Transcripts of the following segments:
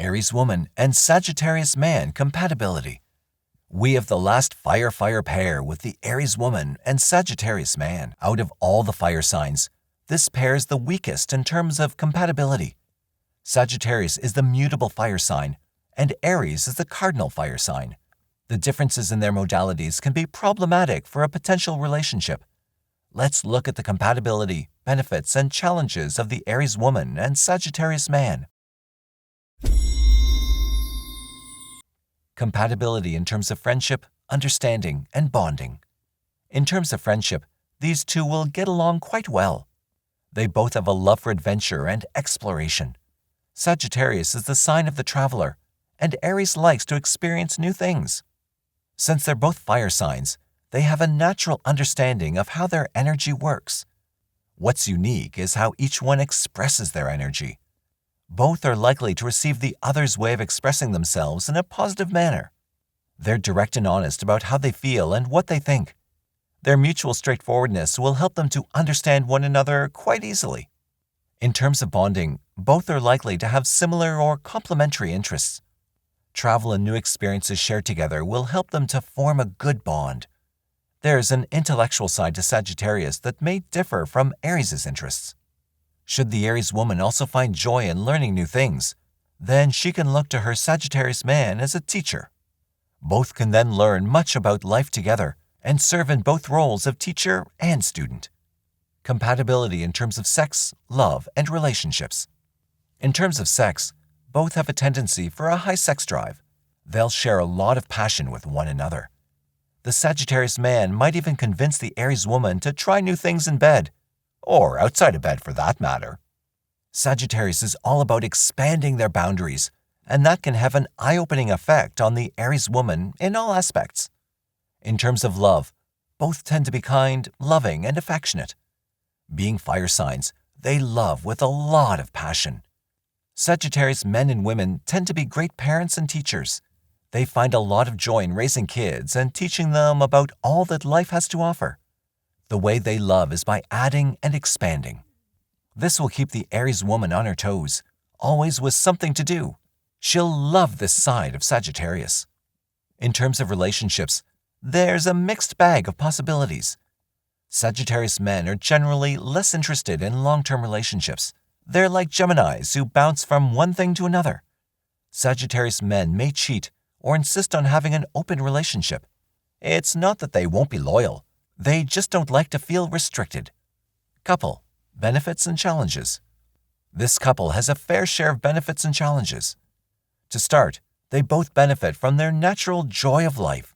Aries woman and Sagittarius man compatibility. We have the last fire-fire pair with the Aries woman and Sagittarius man. Out of all the fire signs, this pair is the weakest in terms of compatibility. Sagittarius is the mutable fire sign, and Aries is the cardinal fire sign. The differences in their modalities can be problematic for a potential relationship. Let's look at the compatibility, benefits, and challenges of the Aries woman and Sagittarius man. Compatibility in terms of friendship, understanding, and bonding. In terms of friendship, these two will get along quite well. They both have a love for adventure and exploration. Sagittarius is the sign of the traveler, and Aries likes to experience new things. Since they're both fire signs, they have a natural understanding of how their energy works. What's unique is how each one expresses their energy. Both are likely to receive the other's way of expressing themselves in a positive manner. They're direct and honest about how they feel and what they think. Their mutual straightforwardness will help them to understand one another quite easily. In terms of bonding, both are likely to have similar or complementary interests. Travel and new experiences shared together will help them to form a good bond. There's an intellectual side to Sagittarius that may differ from Aries' interests. Should the Aries woman also find joy in learning new things, then she can look to her Sagittarius man as a teacher. Both can then learn much about life together and serve in both roles of teacher and student. Compatibility in terms of sex, love, and relationships. In terms of sex, both have a tendency for a high sex drive. They'll share a lot of passion with one another. The Sagittarius man might even convince the Aries woman to try new things in bed, or outside of bed for that matter. Sagittarius is all about expanding their boundaries, and that can have an eye-opening effect on the Aries woman in all aspects. In terms of love, both tend to be kind, loving, and affectionate. Being fire signs, they love with a lot of passion. Sagittarius men and women tend to be great parents and teachers. They find a lot of joy in raising kids and teaching them about all that life has to offer. The way they love is by adding and expanding. This will keep the Aries woman on her toes, always with something to do. She'll love this side of Sagittarius. In terms of relationships, there's a mixed bag of possibilities. Sagittarius men are generally less interested in long-term relationships. They're like Geminis who bounce from one thing to another. Sagittarius men may cheat or insist on having an open relationship. It's not that they won't be loyal. They just don't like to feel restricted. Couple, benefits and challenges. This couple has a fair share of benefits and challenges. To start, they both benefit from their natural joy of life.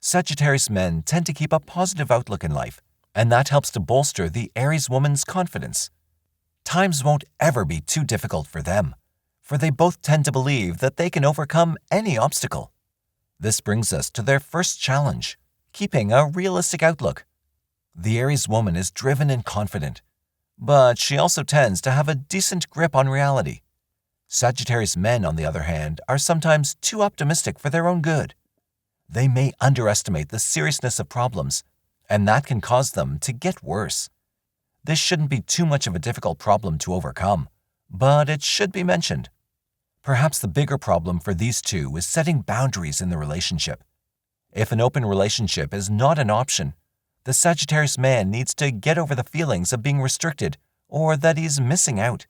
Sagittarius men tend to keep a positive outlook in life, and that helps to bolster the Aries woman's confidence. Times won't ever be too difficult for them, for they both tend to believe that they can overcome any obstacle. This brings us to their first challenge, keeping a realistic outlook. The Aries woman is driven and confident, but she also tends to have a decent grip on reality. Sagittarius men, on the other hand, are sometimes too optimistic for their own good. They may underestimate the seriousness of problems, and that can cause them to get worse. This shouldn't be too much of a difficult problem to overcome, but it should be mentioned. Perhaps the bigger problem for these two is setting boundaries in the relationship. If an open relationship is not an option, the Sagittarius man needs to get over the feelings of being restricted or that he's missing out.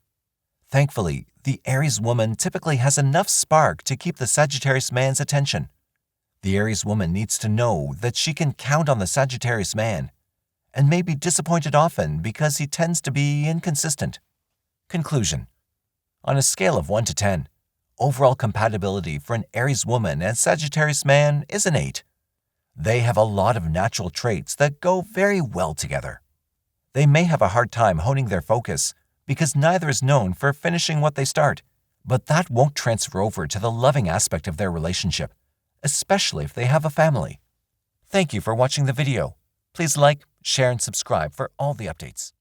Thankfully, the Aries woman typically has enough spark to keep the Sagittarius man's attention. The Aries woman needs to know that she can count on the Sagittarius man and may be disappointed often because he tends to be inconsistent. Conclusion. On a scale of 1 to 10, overall compatibility for an Aries woman and Sagittarius man is an 8. They have a lot of natural traits that go very well together. They may have a hard time honing their focus because neither is known for finishing what they start, but that won't transfer over to the loving aspect of their relationship, especially if they have a family. Thank you for watching the video. Please like, share, and subscribe for all the updates.